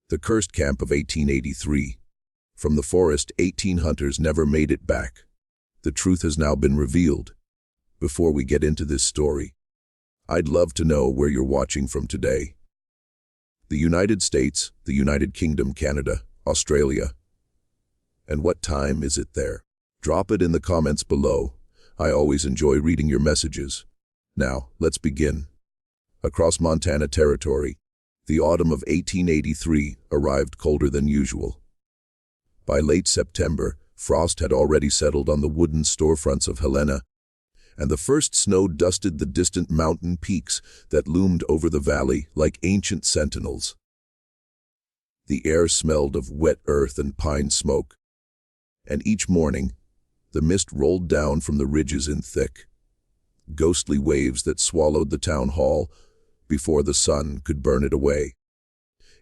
The cursed camp of 1883. From the forest, 18 hunters never made it back. The truth has now been revealed. Before we get into this story, I'd love to know where you're watching from today. The United States, the United Kingdom, Canada, Australia. And what time is it there? Drop it in the comments below. I always enjoy reading your messages. Now, let's begin. Across Montana Territory, the autumn of 1883 arrived colder than usual. By late September, frost had already settled on the wooden storefronts of Helena, and the first snow dusted the distant mountain peaks that loomed over the valley like ancient sentinels. The air smelled of wet earth and pine smoke, and each morning, the mist rolled down from the ridges in thick, ghostly waves that swallowed the town hall before the sun could burn it away.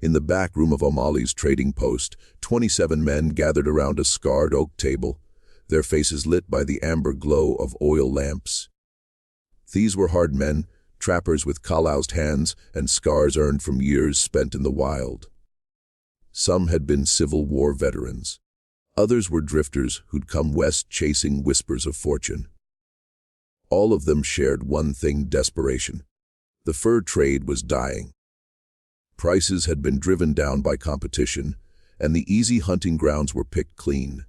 In the back room of O'Malley's trading post, 27 men gathered around a scarred oak table, their faces lit by the amber glow of oil lamps. These were hard men, trappers with calloused hands and scars earned from years spent in the wild. Some had been Civil War veterans. Others were drifters who'd come west chasing whispers of fortune. All of them shared one thing: desperation. The fur trade was dying. Prices had been driven down by competition, and the easy hunting grounds were picked clean.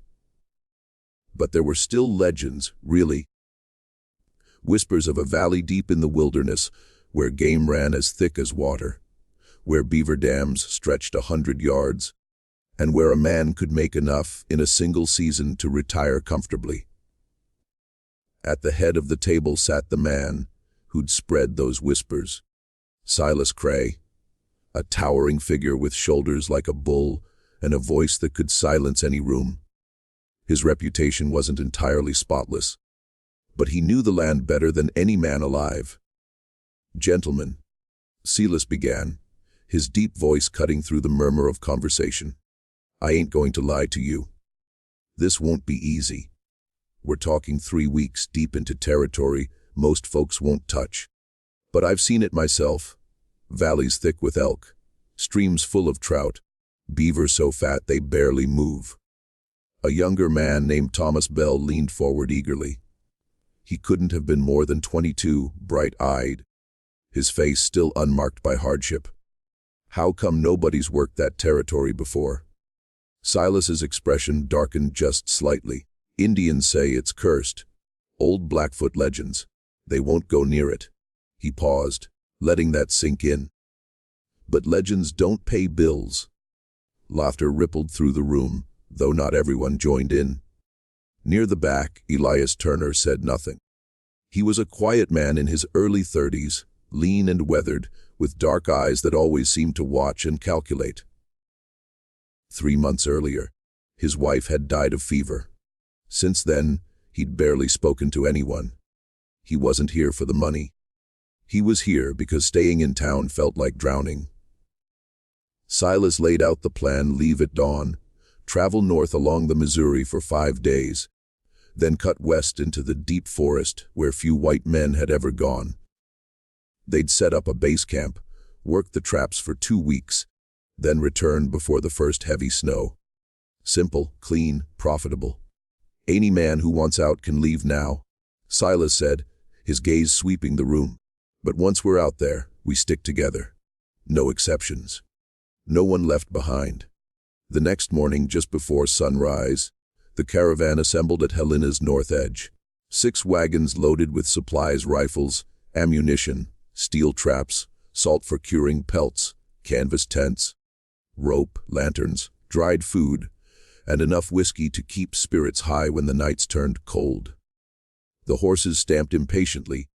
But there were still legends, really. Whispers of a valley deep in the wilderness where game ran as thick as water, where beaver dams stretched 100 yards, and where a man could make enough in a single season to retire comfortably. At the head of the table sat the man who'd spread those whispers, Silas Cray, a towering figure with shoulders like a bull and a voice that could silence any room. His reputation wasn't entirely spotless, but he knew the land better than any man alive. "Gentlemen," Silas began, his deep voice cutting through the murmur of conversation, "I ain't going to lie to you. This won't be easy. We're talking 3 weeks deep into territory most folks won't touch. But I've seen it myself. Valleys thick with elk, streams full of trout, beaver so fat they barely move." A younger man named Thomas Bell leaned forward eagerly. He couldn't have been more than 22, bright-eyed, his face still unmarked by hardship. "How come nobody's worked that territory before?" Silas's expression darkened just slightly. "Indians say it's cursed. Old Blackfoot legends. They won't go near it." He paused, letting that sink in. "But legends don't pay bills." Laughter rippled through the room, though not everyone joined in. Near the back, Elias Turner said nothing. He was a quiet man in his early 30s, lean and weathered, with dark eyes that always seemed to watch and calculate. 3 months earlier, his wife had died of fever. Since then, he'd barely spoken to anyone. He wasn't here for the money. He was here because staying in town felt like drowning. Silas laid out the plan: leave at dawn, travel north along the Missouri for 5 days, then cut west into the deep forest where few white men had ever gone. They'd set up a base camp, work the traps for 2 weeks, then return before the first heavy snow. Simple, clean, profitable. "Any man who wants out can leave now," Silas said, his gaze sweeping the room. "But once we're out there, we stick together. No exceptions. No one left behind." The next morning, just before sunrise, the caravan assembled at Helena's north edge. 6 wagons loaded with supplies: rifles, ammunition, steel traps, salt for curing pelts, canvas tents, rope, lanterns, dried food, and enough whiskey to keep spirits high when the nights turned cold. The horses stamped impatiently,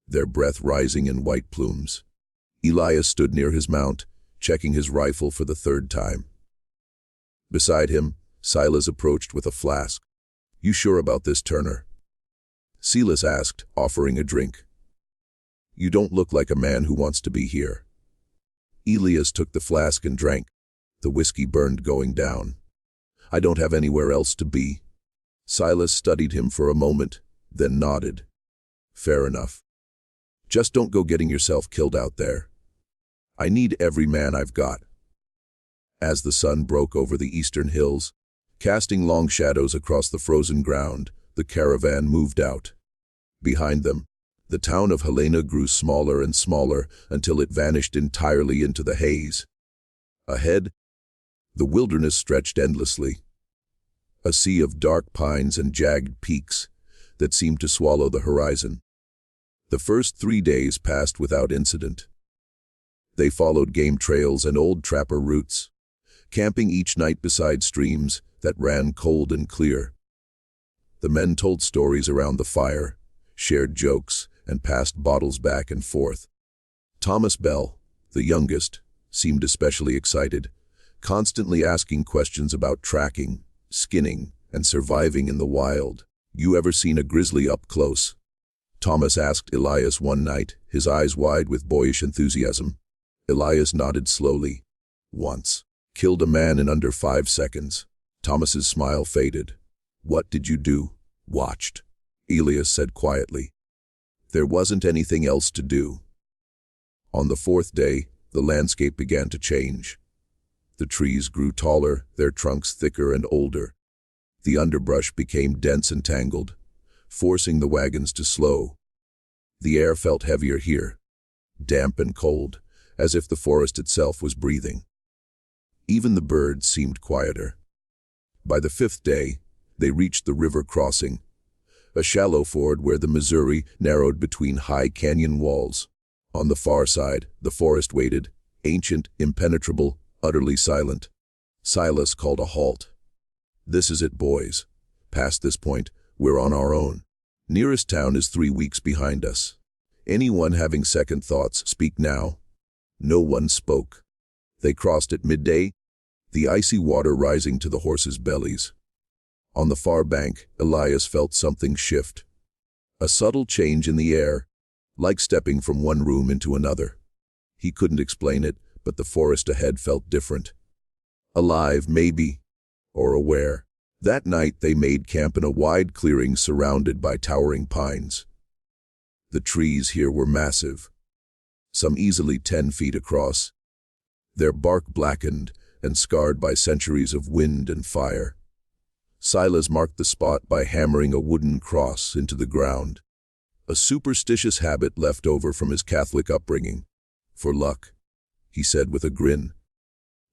their breath rising in white plumes. Elias stood near his mount, checking his rifle for the 3rd time. Beside him, Silas approached with a flask. "You sure about this, Turner?" Silas asked, offering a drink. "You don't look like a man who wants to be here." Elias took the flask and drank. The whiskey burned going down. "I don't have anywhere else to be." Silas studied him for a moment, then nodded. "Fair enough. Just don't go getting yourself killed out there. I need every man I've got." As the sun broke over the eastern hills, casting long shadows across the frozen ground, the caravan moved out. Behind them, the town of Helena grew smaller and smaller until it vanished entirely into the haze. Ahead, the wilderness stretched endlessly, a sea of dark pines and jagged peaks that seemed to swallow the horizon. The first 3 days passed without incident. They followed game trails and old trapper routes, camping each night beside streams that ran cold and clear. The men told stories around the fire, shared jokes, and passed bottles back and forth. Thomas Bell, the youngest, seemed especially excited, constantly asking questions about tracking, skinning, and surviving in the wild. "You ever seen a grizzly up close?" Thomas asked Elias one night, his eyes wide with boyish enthusiasm. Elias nodded slowly. "Once. Killed a man in under 5 seconds." Thomas's smile faded. "What did you do?" "Watched," Elias said quietly. There wasn't anything else to do. On the 4th day, the landscape began to change. The trees grew taller, their trunks thicker and older. The underbrush became dense and tangled, forcing the wagons to slow. The air felt heavier here, damp and cold, as if the forest itself was breathing. Even the birds seemed quieter. By the 5th day, they reached the river crossing, a shallow ford where the Missouri narrowed between high canyon walls. On the far side, the forest waited, ancient, impenetrable, utterly silent. Silas called a halt. "This is it, boys. Past this point, we're on our own. Nearest town is 3 weeks behind us. Anyone having second thoughts, speak now." No one spoke. They crossed at midday, the icy water rising to the horses' bellies. On the far bank, Elias felt something shift. A subtle change in the air, like stepping from one room into another. He couldn't explain it, but the forest ahead felt different. Alive, maybe, or aware. That night they made camp in a wide clearing surrounded by towering pines. The trees here were massive, some easily 10 feet across, their bark blackened and scarred by centuries of wind and fire. Silas marked the spot by hammering a wooden cross into the ground, a superstitious habit left over from his Catholic upbringing. "For luck," he said with a grin.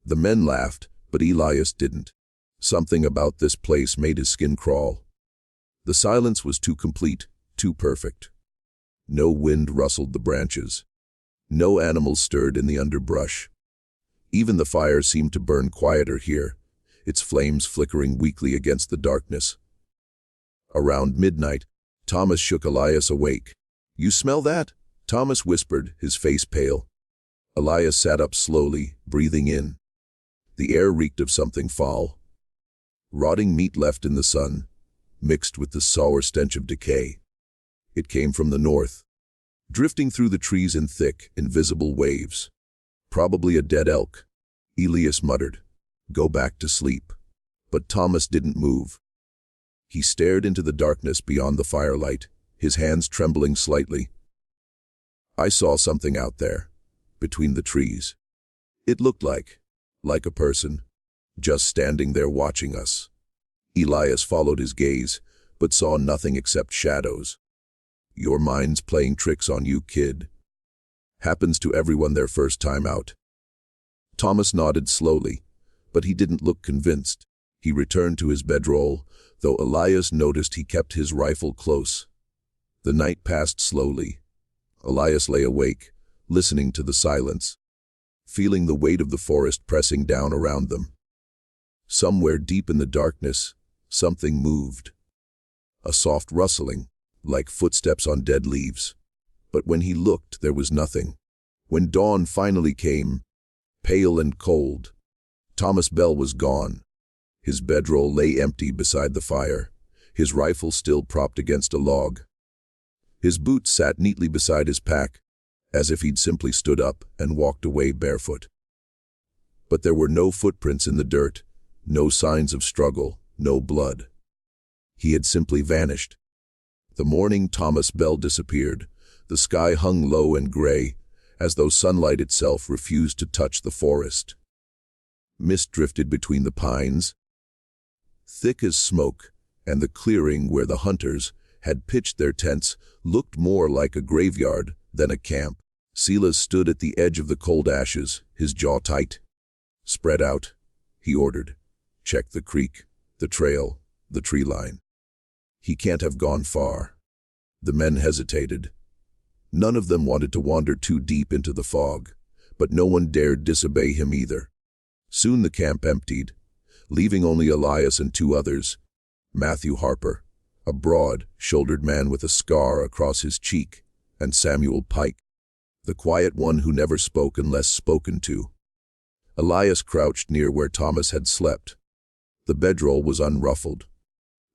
The men laughed, but Elias didn't. Something about this place made his skin crawl. The silence was too complete, too perfect. No wind rustled the branches. No animals stirred in the underbrush. Even the fire seemed to burn quieter here, its flames flickering weakly against the darkness. Around midnight, Thomas shook Elias awake. "You smell that?" Thomas whispered, his face pale. Elias sat up slowly, breathing in. The air reeked of something foul. Rotting meat left in the sun, mixed with the sour stench of decay. It came from the north, drifting through the trees in thick, invisible waves. "Probably a dead elk," Elias muttered. "Go back to sleep." But Thomas didn't move. He stared into the darkness beyond the firelight, his hands trembling slightly. "I saw something out there, between the trees. It looked like a person, just standing there watching us." Elias followed his gaze, but saw nothing except shadows. "Your mind's playing tricks on you, kid. Happens to everyone their first time out." Thomas nodded slowly, but he didn't look convinced. He returned to his bedroll, though Elias noticed he kept his rifle close. The night passed slowly. Elias lay awake, listening to the silence, feeling the weight of the forest pressing down around them. Somewhere deep in the darkness, something moved. A soft rustling, like footsteps on dead leaves. But when he looked, there was nothing. When dawn finally came, pale and cold, Thomas Bell was gone. His bedroll lay empty beside the fire, his rifle still propped against a log. His boots sat neatly beside his pack, as if he'd simply stood up and walked away barefoot. But there were no footprints in the dirt, no signs of struggle, no blood. He had simply vanished. The morning Thomas Bell disappeared, the sky hung low and gray, as though sunlight itself refused to touch the forest. Mist drifted between the pines, thick as smoke, and the clearing where the hunters had pitched their tents looked more like a graveyard than a camp. Silas stood at the edge of the cold ashes, his jaw tight. "Spread out," he ordered. "Check the creek, the trail, the tree line." He can't have gone far. The men hesitated. None of them wanted to wander too deep into the fog, but no one dared disobey him either. Soon the camp emptied, leaving only Elias and two others. Matthew Harper, a broad-shouldered man with a scar across his cheek, and Samuel Pike, the quiet one who never spoke unless spoken to. Elias crouched near where Thomas had slept. The bedroll was unruffled.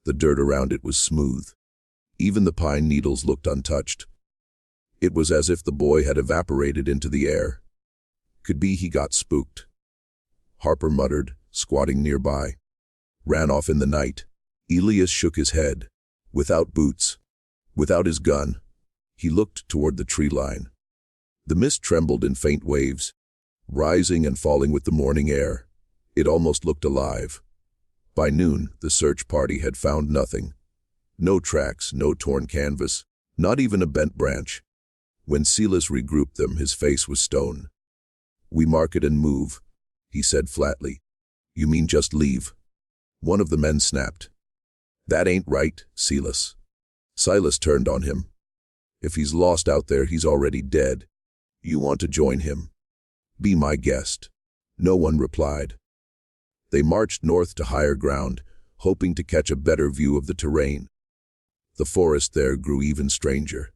The dirt around it was smooth. Even the pine needles looked untouched. It was as if the boy had evaporated into the air. Could be he got spooked. Harper muttered, squatting nearby. Ran off in the night. Elias shook his head. Without boots. Without his gun. He looked toward the tree line. The mist trembled in faint waves, rising and falling with the morning air. It almost looked alive. By noon, the search party had found nothing. No tracks, no torn canvas, not even a bent branch. When Silas regrouped them, his face was stone. "We mark it and move," he said flatly. "You mean just leave?" One of the men snapped. "That ain't right, Silas." Silas turned on him. "If he's lost out there, he's already dead. You want to join him? Be my guest." No one replied. They marched north to higher ground, hoping to catch a better view of the terrain. The forest there grew even stranger.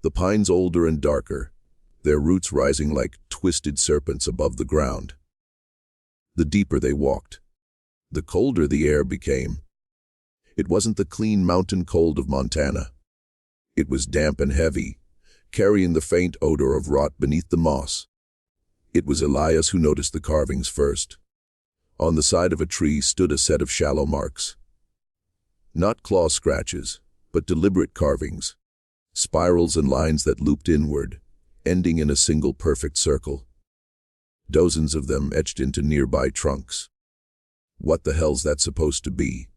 The pines older and darker, their roots rising like twisted serpents above the ground. The deeper they walked, the colder the air became. It wasn't the clean mountain cold of Montana. It was damp and heavy, carrying the faint odor of rot beneath the moss. It was Elias who noticed the carvings first. On the side of a tree stood a set of shallow marks. Not claw scratches, but deliberate carvings. Spirals and lines that looped inward, ending in a single perfect circle. Dozens of them etched into nearby trunks. "What the hell's that supposed to be?"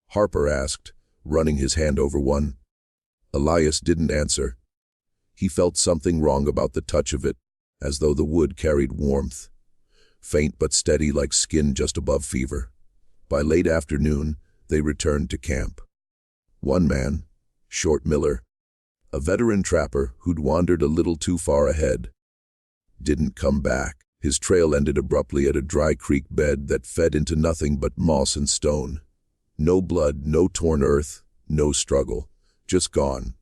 Harper asked, running his hand over one. Elias didn't answer. He felt something wrong about the touch of it, as though the wood carried warmth. Faint but steady like skin just above fever. By late afternoon, they returned to camp. One man, Short Miller, a veteran trapper who'd wandered a little too far ahead, didn't come back. His trail ended abruptly at a dry creek bed that fed into nothing but moss and stone. No blood, no torn earth, no struggle, just gone.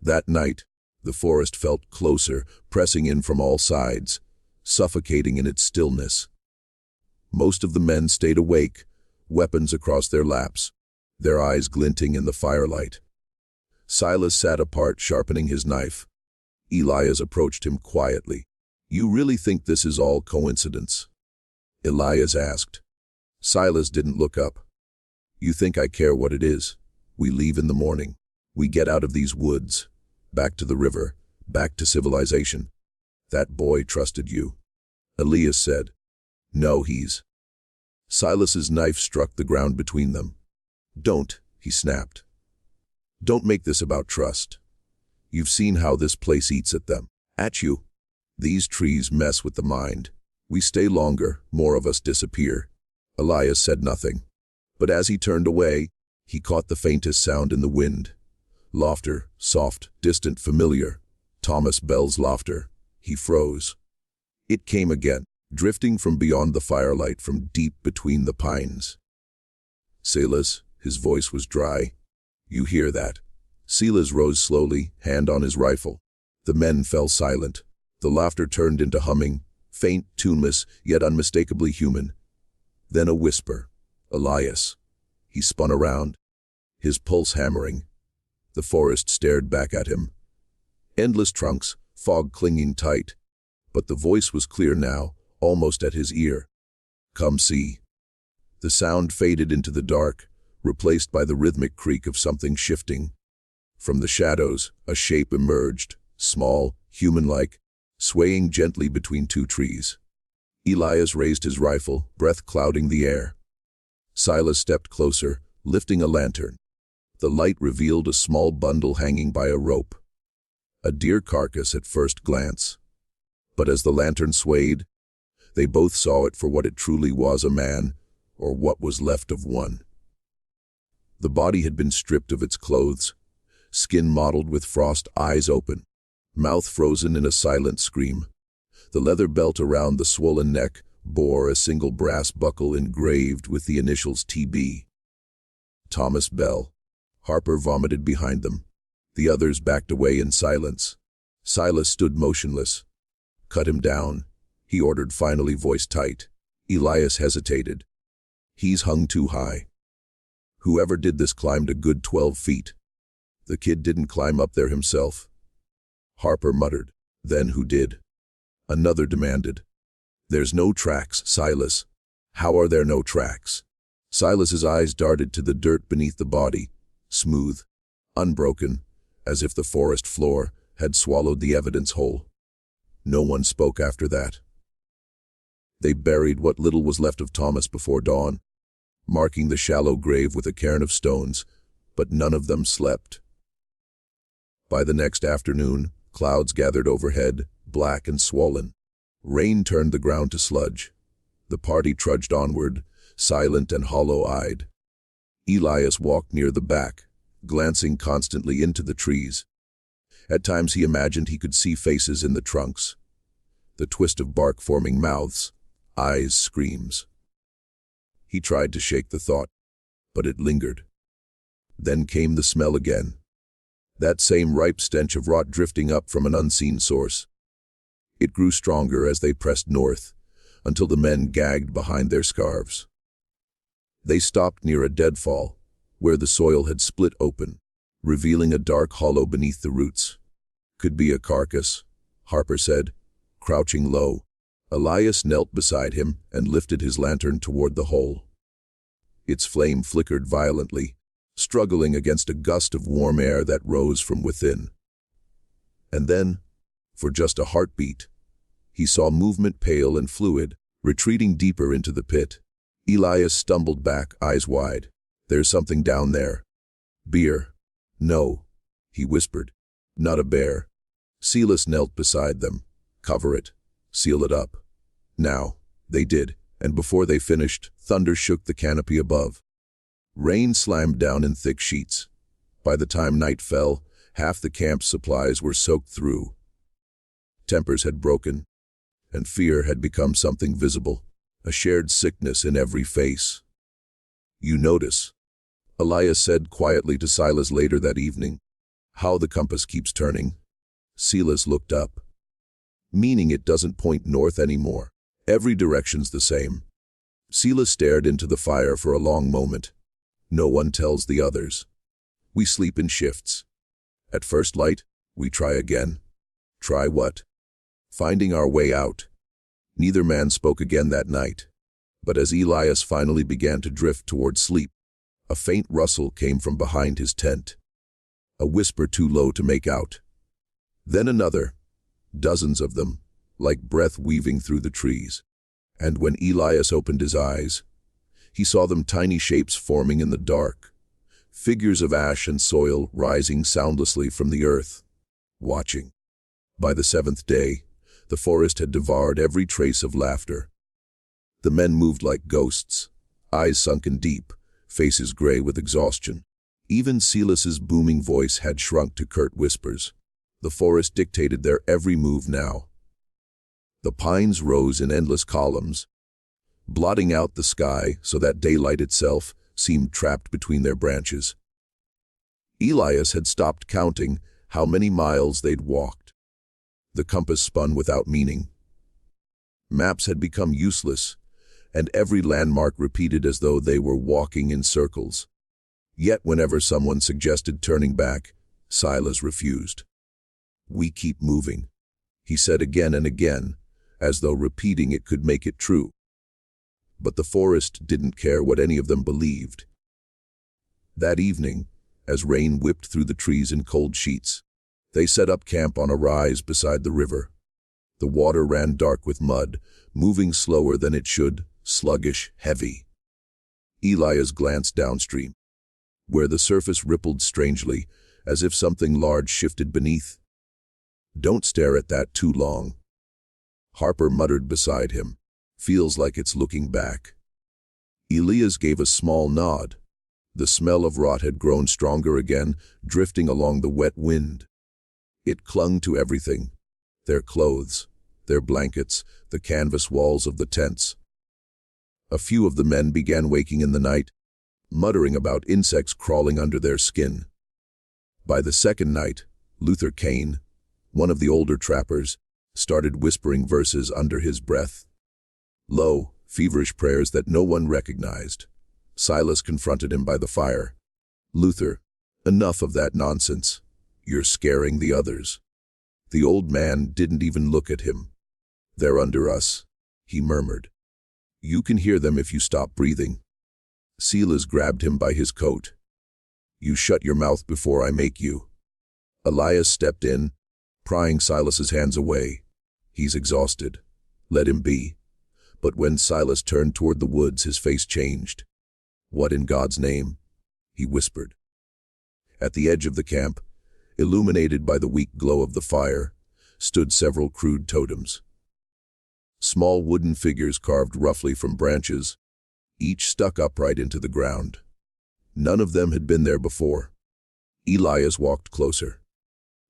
That night, the forest felt closer, pressing in from all sides, suffocating in its stillness. Most of the men stayed awake, weapons across their laps, their eyes glinting in the firelight. Silas sat apart, sharpening his knife. Elias approached him quietly. "You really think this is all coincidence?" Elias asked. Silas didn't look up. "You think I care what it is? We leave in the morning. We get out of these woods, back to the river, back to civilization. That boy trusted you." Elias said. "No, he's..." Silas's knife struck the ground between them. "Don't," he snapped. "Don't make this about trust. You've seen how this place eats at them. At you. These trees mess with the mind. We stay longer, more of us disappear." Elias said nothing. But as he turned away, he caught the faintest sound in the wind. Laughter, soft, distant, familiar. Thomas Bell's laughter. He froze. It came again, drifting from beyond the firelight, from deep between the pines. "Silas," his voice was dry. "You hear that?" Silas rose slowly, hand on his rifle. The men fell silent. The laughter turned into humming, faint, tuneless, yet unmistakably human. Then a whisper. "Elias." He spun around, his pulse hammering. The forest stared back at him. Endless trunks, fog clinging tight. But the voice was clear now, almost at his ear. "Come see." The sound faded into the dark, replaced by the rhythmic creak of something shifting. From the shadows, a shape emerged, small, human-like, swaying gently between two trees. Elias raised his rifle, breath clouding the air. Silas stepped closer, lifting a lantern. The light revealed a small bundle hanging by a rope. A deer carcass at first glance. But as the lantern swayed, they both saw it for what it truly was, a man, or what was left of one. The body had been stripped of its clothes, skin mottled with frost, eyes open, mouth frozen in a silent scream. The leather belt around the swollen neck bore a single brass buckle engraved with the initials TB. Thomas Bell. Harper vomited behind them. The others backed away in silence. Silas stood motionless. "Cut him down," he ordered, finally, voice tight. Elias hesitated. "He's hung too high. Whoever did this climbed a good 12 feet. The kid didn't climb up there himself." Harper muttered. "Then who did?" Another demanded. "There's no tracks, Silas." "How are there no tracks?" Silas's eyes darted to the dirt beneath the body, smooth, unbroken, as if the forest floor had swallowed the evidence whole. No one spoke after that. They buried what little was left of Thomas before dawn, marking the shallow grave with a cairn of stones, but none of them slept. By the next afternoon, clouds gathered overhead, black and swollen. Rain turned the ground to sludge. The party trudged onward, silent and hollow-eyed. Elias walked near the back, glancing constantly into the trees. At times he imagined he could see faces in the trunks, the twist of bark forming mouths, eyes, screams. He tried to shake the thought, but it lingered. Then came the smell again. That same ripe stench of rot drifting up from an unseen source. It grew stronger as they pressed north, until the men gagged behind their scarves. They stopped near a deadfall, where the soil had split open, revealing a dark hollow beneath the roots. "Could be a carcass," Harper said, crouching low. Elias knelt beside him and lifted his lantern toward the hole. Its flame flickered violently, struggling against a gust of warm air that rose from within. And then, for just a heartbeat, he saw movement, pale and fluid, retreating deeper into the pit. Elias stumbled back, eyes wide. "There's something down there." "Beer." "No," he whispered. "Not a bear." Silas knelt beside them. "Cover it. Seal it up." Now, they did, and before they finished, thunder shook the canopy above. Rain slammed down in thick sheets. By the time night fell, half the camp's supplies were soaked through. Tempers had broken, and fear had become something visible, a shared sickness in every face. "You notice," Elias said quietly to Silas later that evening, "how the compass keeps turning?" Silas looked up. "Meaning it doesn't point north anymore. Every direction's the same." Silas stared into the fire for a long moment. "No one tells the others. We sleep in shifts. At first light, we try again." "Try what?" "Finding our way out." Neither man spoke again that night. But as Elias finally began to drift toward sleep, a faint rustle came from behind his tent. A whisper too low to make out. Then another, dozens of them, like breath weaving through the trees. And when Elias opened his eyes, he saw them, tiny shapes forming in the dark, figures of ash and soil rising soundlessly from the earth, watching. By the seventh day, the forest had devoured every trace of laughter. The men moved like ghosts, eyes sunken deep, faces gray with exhaustion. Even Silas's booming voice had shrunk to curt whispers. The forest dictated their every move now. The pines rose in endless columns, blotting out the sky so that daylight itself seemed trapped between their branches. Elias had stopped counting how many miles they'd walked. The compass spun without meaning. Maps had become useless, and every landmark repeated as though they were walking in circles. Yet whenever someone suggested turning back, Silas refused. "We keep moving," he said again and again, as though repeating it could make it true. But the forest didn't care what any of them believed. That evening, as rain whipped through the trees in cold sheets, they set up camp on a rise beside the river. The water ran dark with mud, moving slower than it should, sluggish, heavy. Elias glanced downstream, where the surface rippled strangely, as if something large shifted beneath. "Don't stare at that too long," Harper muttered beside him. "Feels like it's looking back." Elias gave a small nod. The smell of rot had grown stronger again, drifting along the wet wind. It clung to everything: their clothes, their blankets, the canvas walls of the tents. A few of the men began waking in the night, muttering about insects crawling under their skin. By the second night, Luther Kane, one of the older trappers, started whispering verses under his breath. Low, feverish prayers that no one recognized. Silas confronted him by the fire. "Luther, enough of that nonsense. You're scaring the others." The old man didn't even look at him. "They're under us," he murmured. "You can hear them if you stop breathing." Silas grabbed him by his coat. "You shut your mouth before I make you." Elias stepped in, prying Silas's hands away. "He's exhausted. Let him be." But when Silas turned toward the woods, his face changed. "What in God's name?" he whispered. At the edge of the camp, illuminated by the weak glow of the fire, stood several crude totems. Small wooden figures carved roughly from branches, each stuck upright into the ground. None of them had been there before. Elias walked closer.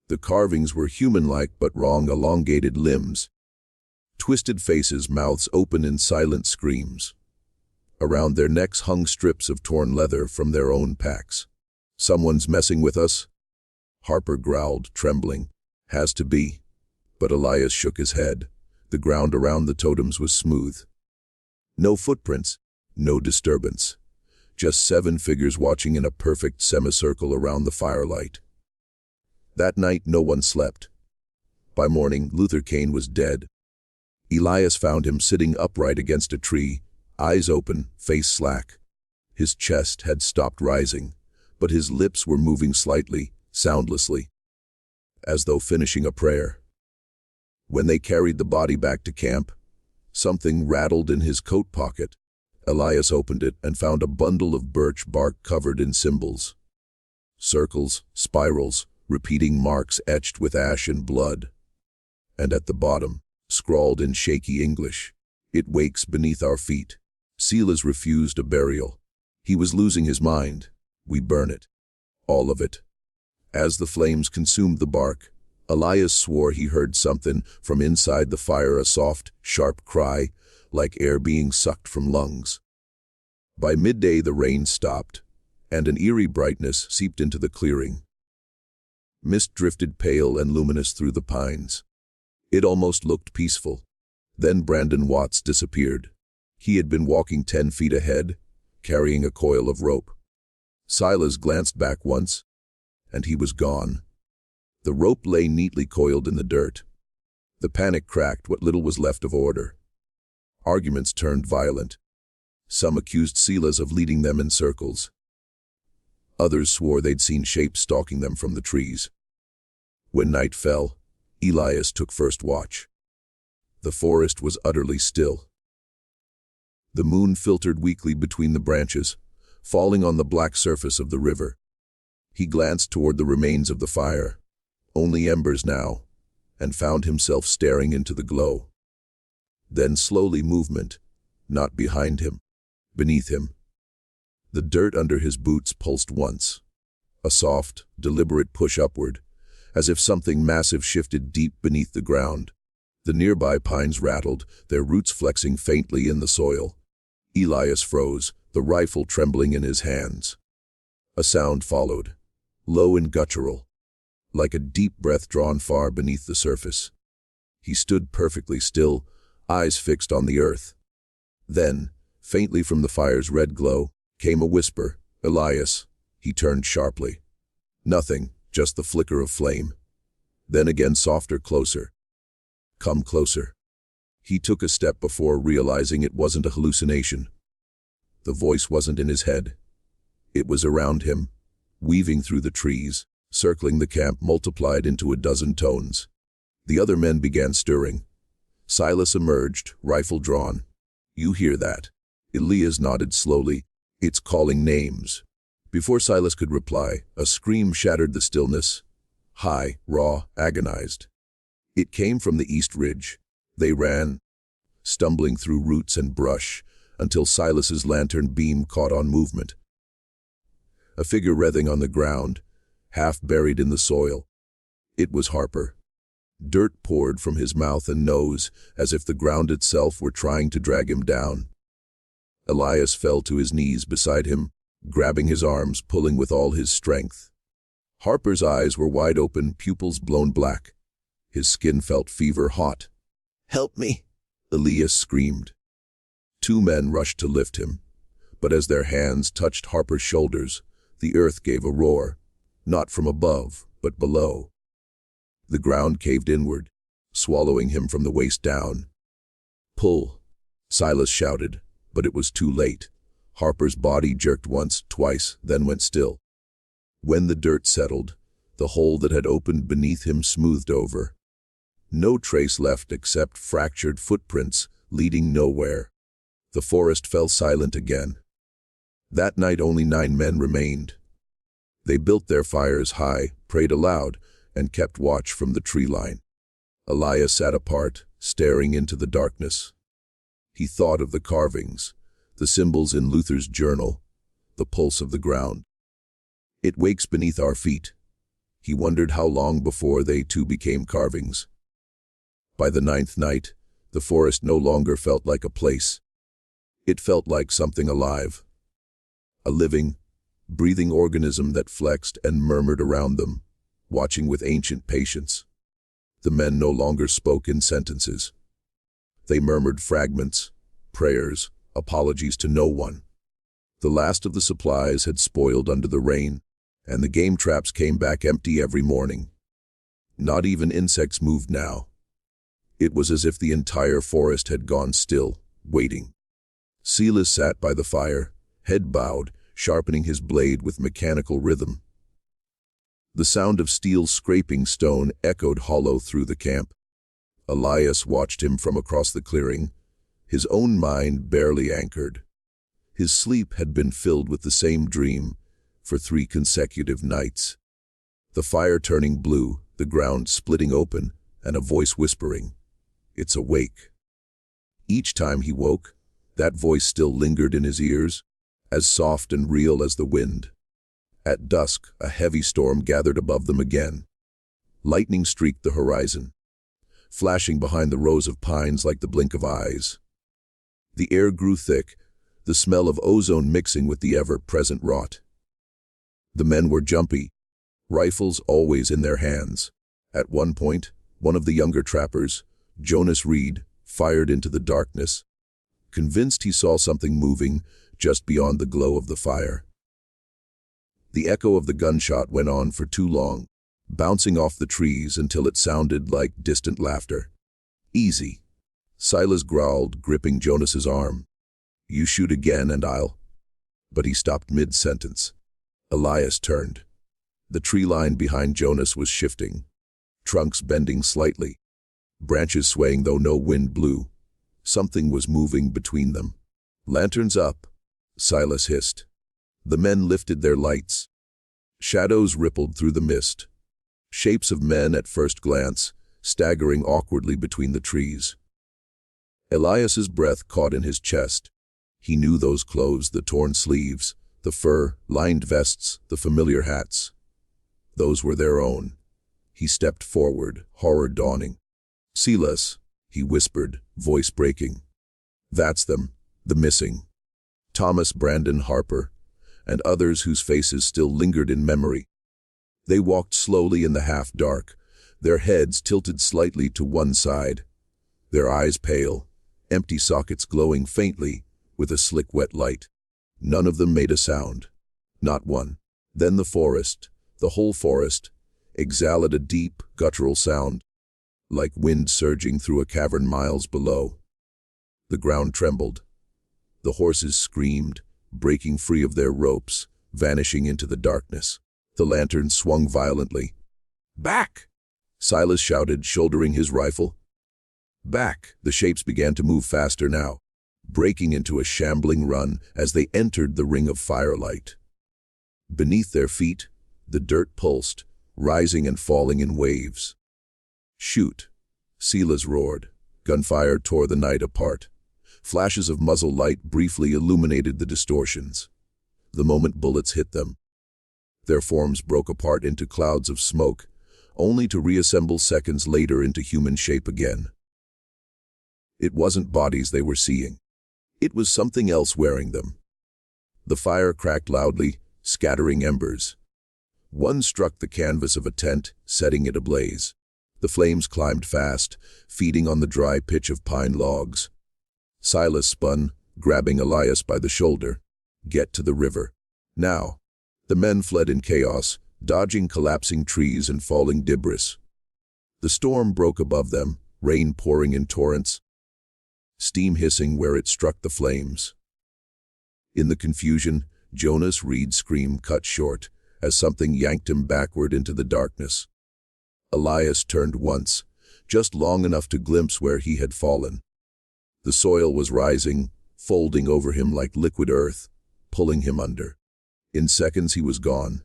The carvings were human-like but wrong, elongated limbs, twisted faces, mouths open in silent screams. Around their necks hung strips of torn leather from their own packs. "Someone's messing with us," Harper growled, trembling. "Has to be." But Elias shook his head. The ground around the totems was smooth. No footprints, no disturbance. Just 7 figures watching in a perfect semicircle around the firelight. That night no one slept. By morning, Luther Kane was dead. Elias found him sitting upright against a tree, eyes open, face slack. His chest had stopped rising, but his lips were moving slightly, soundlessly, as though finishing a prayer. When they carried the body back to camp, something rattled in his coat pocket. Elias opened it and found a bundle of birch bark covered in symbols. Circles, spirals, repeating marks etched with ash and blood. And at the bottom, scrawled in shaky English, "It wakes beneath our feet." Silas refused a burial. He was losing his mind. "We burn it. All of it." As the flames consumed the bark, Elias swore he heard something from inside the fire, a soft, sharp cry, like air being sucked from lungs. By midday the rain stopped, and an eerie brightness seeped into the clearing. Mist drifted pale and luminous through the pines. It almost looked peaceful. Then Brandon Watts disappeared. He had been walking 10 feet ahead, carrying a coil of rope. Silas glanced back once, and he was gone. The rope lay neatly coiled in the dirt. The panic cracked what little was left of order. Arguments turned violent. Some accused Silas of leading them in circles. Others swore they'd seen shapes stalking them from the trees. When night fell, Elias took first watch. The forest was utterly still. The moon filtered weakly between the branches, falling on the black surface of the river. He glanced toward the remains of the fire, only embers now, and found himself staring into the glow. Then slowly movement, not behind him, beneath him. The dirt under his boots pulsed once, a soft, deliberate push upward, as if something massive shifted deep beneath the ground. The nearby pines rattled, their roots flexing faintly in the soil. Elias froze, the rifle trembling in his hands. A sound followed, low and guttural, like a deep breath drawn far beneath the surface. He stood perfectly still, eyes fixed on the earth. Then, faintly from the fire's red glow, came a whisper, "Elias." He turned sharply. Nothing, just the flicker of flame. Then again softer, closer. "Come closer." He took a step before realizing it wasn't a hallucination. The voice wasn't in his head. It was around him, weaving through the trees, circling the camp, multiplied into a dozen tones. The other men began stirring, Silas emerged, rifle drawn. "You hear that?" Elias nodded slowly. "It's calling names." Before Silas could reply, a scream shattered the stillness. High, raw, agonized. It came from the east ridge. They ran, stumbling through roots and brush, until Silas's lantern beam caught on movement. A figure writhing on the ground, half buried in the soil. It was Harper. Dirt poured from his mouth and nose, as if the ground itself were trying to drag him down. Elias fell to his knees beside him, grabbing his arms, pulling with all his strength. Harper's eyes were wide open, pupils blown black. His skin felt fever-hot. "Help me!" Elias screamed. Two men rushed to lift him, but as their hands touched Harper's shoulders, the earth gave a roar, not from above, but below. The ground caved inward, swallowing him from the waist down. "Pull!" Silas shouted, but it was too late. Harper's body jerked once, twice, then went still. When the dirt settled, the hole that had opened beneath him smoothed over. No trace left except fractured footprints leading nowhere. The forest fell silent again. That night only 9 men remained. They built their fires high, prayed aloud, and kept watch from the tree line. Elias sat apart, staring into the darkness. He thought of the carvings, the symbols in Luther's journal, the pulse of the ground. It wakes beneath our feet. He wondered how long before they too became carvings. By the 9th night, the forest no longer felt like a place. It felt like something alive. A living, breathing organism that flexed and murmured around them, watching with ancient patience. The men no longer spoke in sentences. They murmured fragments, prayers, apologies to no one. The last of the supplies had spoiled under the rain, and the game traps came back empty every morning. Not even insects moved now. It was as if the entire forest had gone still, waiting. Silas sat by the fire, head bowed, sharpening his blade with mechanical rhythm. The sound of steel scraping stone echoed hollow through the camp. Elias watched him from across the clearing, his own mind barely anchored. His sleep had been filled with the same dream for 3 consecutive nights. The fire turning blue, the ground splitting open, and a voice whispering, "It's awake." Each time he woke, that voice still lingered in his ears, as soft and real as the wind. At dusk, a heavy storm gathered above them again. Lightning streaked the horizon, flashing behind the rows of pines like the blink of eyes. The air grew thick, the smell of ozone mixing with the ever-present rot. The men were jumpy, rifles always in their hands. At one point, one of the younger trappers, Jonas Reed, fired into the darkness, convinced he saw something moving just beyond the glow of the fire. The echo of the gunshot went on for too long, bouncing off the trees until it sounded like distant laughter. "Easy," Silas growled, gripping Jonas's arm. "You shoot again and I'll—" But he stopped mid-sentence. Elias turned. The tree line behind Jonas was shifting, trunks bending slightly, branches swaying though no wind blew. Something was moving between them. "Lanterns up," Silas hissed. The men lifted their lights. Shadows rippled through the mist. Shapes of men at first glance, staggering awkwardly between the trees. Elias's breath caught in his chest. He knew those clothes, the torn sleeves, the fur-lined vests, the familiar hats. Those were their own. He stepped forward, horror dawning. "Silas," he whispered, voice breaking. "That's them, the missing. Thomas Brandon Harper, and others whose faces still lingered in memory." They walked slowly in the half-dark, their heads tilted slightly to one side, their eyes pale, empty sockets glowing faintly with a slick wet light. None of them made a sound, not one. Then the forest, the whole forest, exhaled a deep, guttural sound, like wind surging through a cavern miles below. The ground trembled. The horses screamed, breaking free of their ropes, vanishing into the darkness. The lantern swung violently. "Back!" Silas shouted, shouldering his rifle. Back, the shapes began to move faster now, breaking into a shambling run as they entered the ring of firelight. Beneath their feet, the dirt pulsed, rising and falling in waves. Shoot! Silas roared. Gunfire tore the night apart. Flashes of muzzle light briefly illuminated the distortions. The moment bullets hit them, their forms broke apart into clouds of smoke, only to reassemble seconds later into human shape again. It wasn't bodies they were seeing. It was something else wearing them. The fire cracked loudly, scattering embers. One struck the canvas of a tent, setting it ablaze. The flames climbed fast, feeding on the dry pitch of pine logs. Silas spun, grabbing Elias by the shoulder. Get to the river. Now. The men fled in chaos, dodging collapsing trees and falling debris. The storm broke above them, rain pouring in torrents, steam hissing where it struck the flames. In the confusion, Jonas Reed's scream cut short as something yanked him backward into the darkness. Elias turned once, just long enough to glimpse where he had fallen. The soil was rising, folding over him like liquid earth, pulling him under. In seconds he was gone.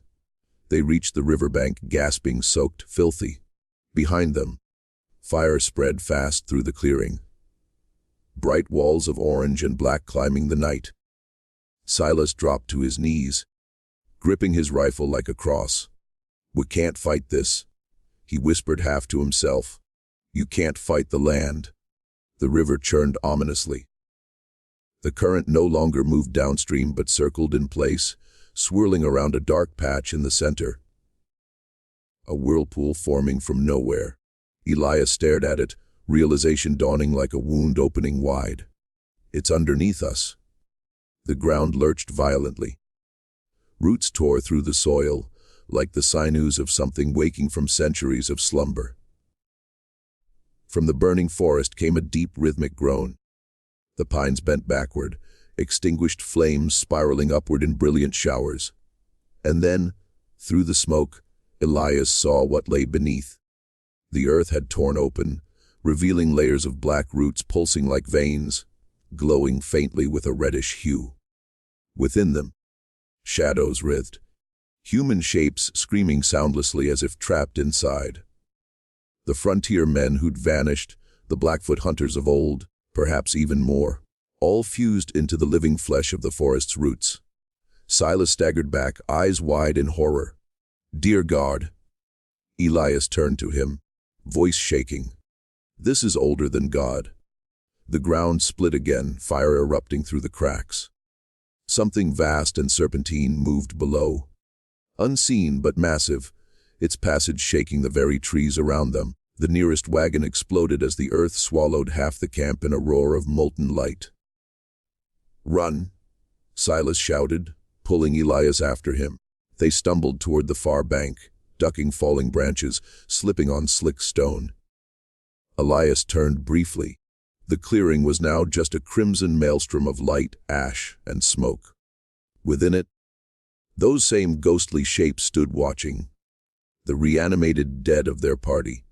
They reached the riverbank, gasping, soaked, filthy. Behind them, fire spread fast through the clearing. Bright walls of orange and black climbing the night. Silas dropped to his knees, gripping his rifle like a cross. "We can't fight this," he whispered half to himself. "You can't fight the land." The river churned ominously. The current no longer moved downstream but circled in place, swirling around a dark patch in the center. A whirlpool forming from nowhere. Elias stared at it, realization dawning like a wound opening wide. "It's underneath us." The ground lurched violently. Roots tore through the soil, like the sinews of something waking from centuries of slumber. From the burning forest came a deep rhythmic groan. The pines bent backward, extinguished flames spiraling upward in brilliant showers. And then, through the smoke, Elias saw what lay beneath. The earth had torn open, revealing layers of black roots pulsing like veins, glowing faintly with a reddish hue. Within them, shadows writhed, human shapes screaming soundlessly as if trapped inside. The frontier men who'd vanished, the Blackfoot hunters of old, perhaps even more, all fused into the living flesh of the forest's roots. Silas staggered back, eyes wide in horror. "Dear God!" Elias turned to him, voice shaking. "This is older than God." The ground split again, fire erupting through the cracks. Something vast and serpentine moved below. Unseen but massive, its passage shaking the very trees around them. The nearest wagon exploded as the earth swallowed half the camp in a roar of molten light. "Run!" Silas shouted, pulling Elias after him. They stumbled toward the far bank, ducking falling branches, slipping on slick stone. Elias turned briefly. The clearing was now just a crimson maelstrom of light, ash, and smoke. Within it, those same ghostly shapes stood watching, the reanimated dead of their party,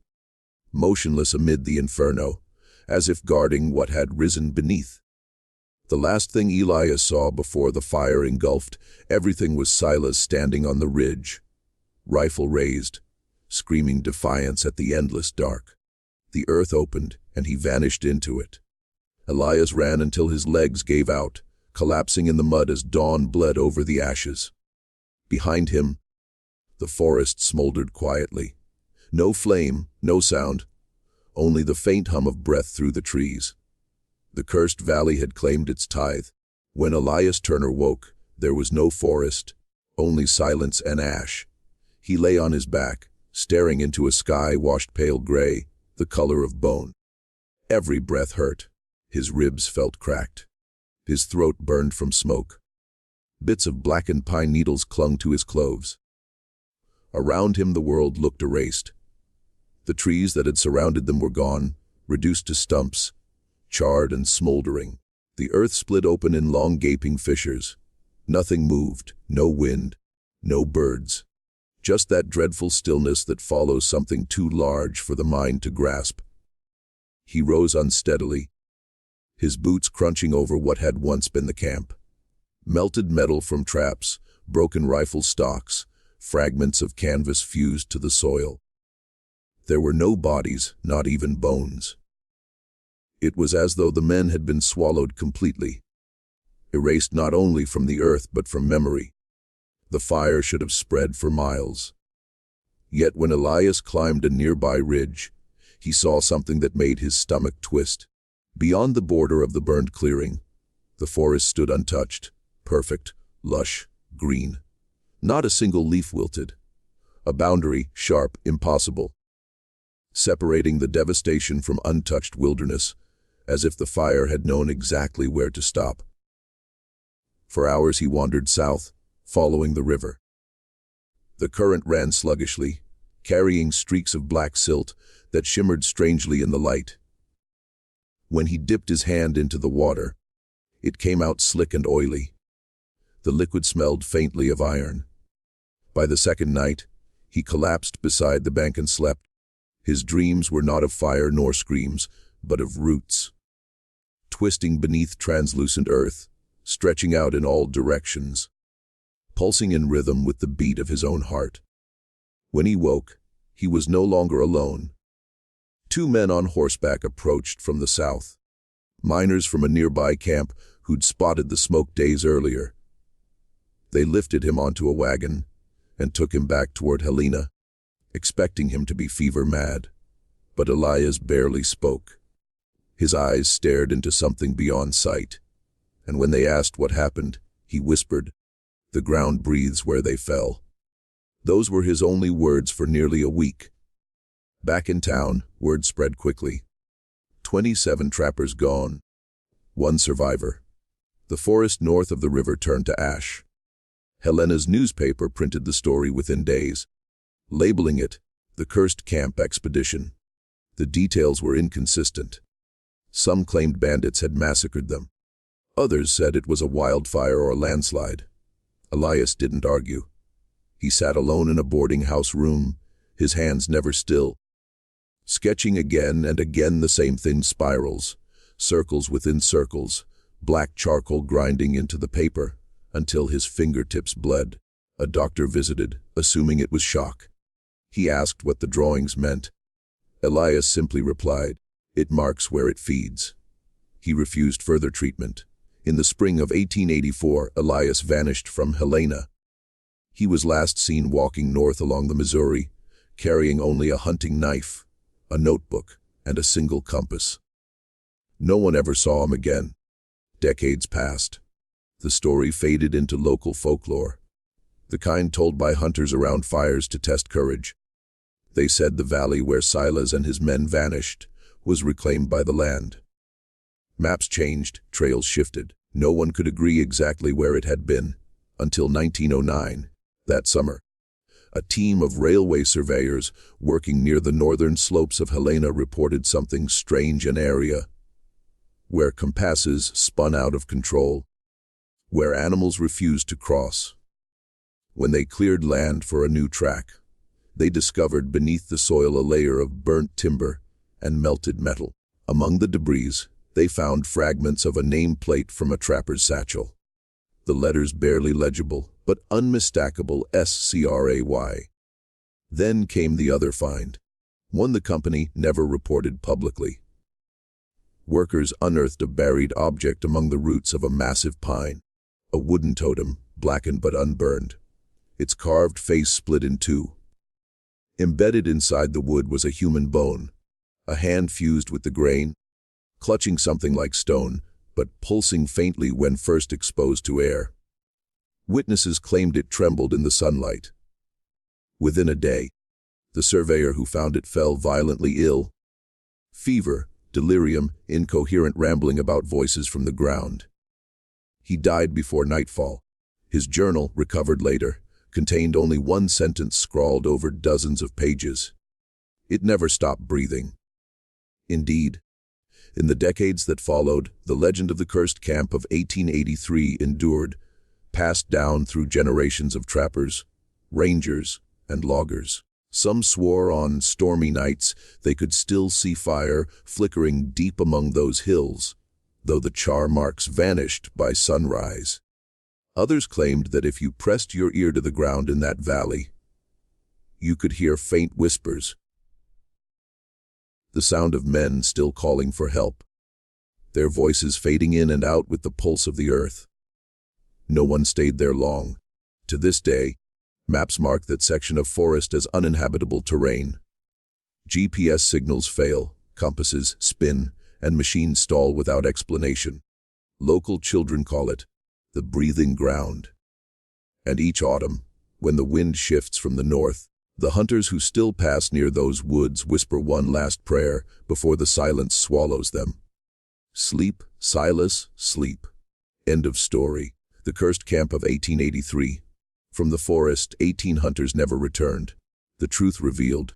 motionless amid the inferno, as if guarding what had risen beneath. The last thing Elias saw before the fire engulfed everything was Silas standing on the ridge, rifle raised, screaming defiance at the endless dark. The earth opened, and he vanished into it. Elias ran until his legs gave out, collapsing in the mud as dawn bled over the ashes. Behind him, the forest smoldered quietly. No flame, no sound, only the faint hum of breath through the trees. The cursed valley had claimed its tithe. When Elias Turner woke, there was no forest, only silence and ash. He lay on his back, staring into a sky washed pale gray, the color of bone. Every breath hurt. His ribs felt cracked. His throat burned from smoke. Bits of blackened pine needles clung to his clothes. Around him the world looked erased. The trees that had surrounded them were gone, reduced to stumps, charred and smoldering. The earth split open in long gaping fissures. Nothing moved, no wind, no birds. Just that dreadful stillness that follows something too large for the mind to grasp. He rose unsteadily, his boots crunching over what had once been the camp. Melted metal from traps, broken rifle stocks, fragments of canvas fused to the soil. There were no bodies, not even bones. It was as though the men had been swallowed completely, erased not only from the earth but from memory. The fire should have spread for miles. Yet when Elias climbed a nearby ridge, he saw something that made his stomach twist. Beyond the border of the burned clearing, the forest stood untouched, perfect, lush, green. Not a single leaf wilted. A boundary, sharp, impossible, separating the devastation from untouched wilderness, as if the fire had known exactly where to stop. For hours he wandered south, following the river. The current ran sluggishly, carrying streaks of black silt that shimmered strangely in the light. When he dipped his hand into the water, it came out slick and oily. The liquid smelled faintly of iron. By the second night, he collapsed beside the bank and slept. His dreams were not of fire nor screams, but of roots, twisting beneath translucent earth, stretching out in all directions, pulsing in rhythm with the beat of his own heart. When he woke, he was no longer alone. Two men on horseback approached from the south, miners from a nearby camp who'd spotted the smoke days earlier. They lifted him onto a wagon and took him back toward Helena, expecting him to be fever-mad. But Elias barely spoke. His eyes stared into something beyond sight, and when they asked what happened, he whispered, "The ground breathes where they fell." Those were his only words for nearly a week. Back in town, word spread quickly. 27 trappers gone. One survivor. The forest north of the river turned to ash. Helena's newspaper printed the story within days, labeling it the Cursed Camp Expedition. The details were inconsistent. Some claimed bandits had massacred them. Others said it was a wildfire or a landslide. Elias didn't argue. He sat alone in a boarding house room, his hands never still, sketching again and again the same thin spirals, circles within circles, black charcoal grinding into the paper, until his fingertips bled. A doctor visited, assuming it was shock. He asked what the drawings meant. Elias simply replied, "It marks where it feeds." He refused further treatment. In the spring of 1884, Elias vanished from Helena. He was last seen walking north along the Missouri, carrying only a hunting knife, a notebook, and a single compass. No one ever saw him again. Decades passed. The story faded into local folklore, the kind told by hunters around fires to test courage. They said the valley where Silas and his men vanished was reclaimed by the land. Maps changed, trails shifted. No one could agree exactly where it had been, until 1909, that summer. A team of railway surveyors working near the northern slopes of Helena reported something strange in area, where compasses spun out of control, where animals refused to cross. When they cleared land for a new track, they discovered beneath the soil a layer of burnt timber and melted metal. Among the debris, they found fragments of a nameplate from a trapper's satchel. The letters barely legible, but unmistakable SCRAY. Then came the other find, one the company never reported publicly. Workers unearthed a buried object among the roots of a massive pine, a wooden totem, blackened but unburned, its carved face split in two. Embedded inside the wood was a human bone, a hand fused with the grain, clutching something like stone, but pulsing faintly when first exposed to air. Witnesses claimed it trembled in the sunlight. Within a day, the surveyor who found it fell violently ill. Fever, delirium, incoherent rambling about voices from the ground. He died before nightfall. His journal, recovered later, contained only one sentence scrawled over dozens of pages. It never stopped breathing. Indeed, in the decades that followed, the legend of the cursed camp of 1883 endured, passed down through generations of trappers, rangers, and loggers. Some swore on stormy nights they could still see fire flickering deep among those hills, though the char marks vanished by sunrise. Others claimed that if you pressed your ear to the ground in that valley, you could hear faint whispers, the sound of men still calling for help, their voices fading in and out with the pulse of the earth. No one stayed there long. To this day, maps mark that section of forest as uninhabitable terrain. GPS signals fail, compasses spin, and machines stall without explanation. Local children call it the breathing ground. And each autumn, when the wind shifts from the north, the hunters who still pass near those woods whisper one last prayer before the silence swallows them. Sleep, Silas, sleep. End of story. The Cursed Camp of 1883. From the forest, 18 hunters never returned. The truth revealed.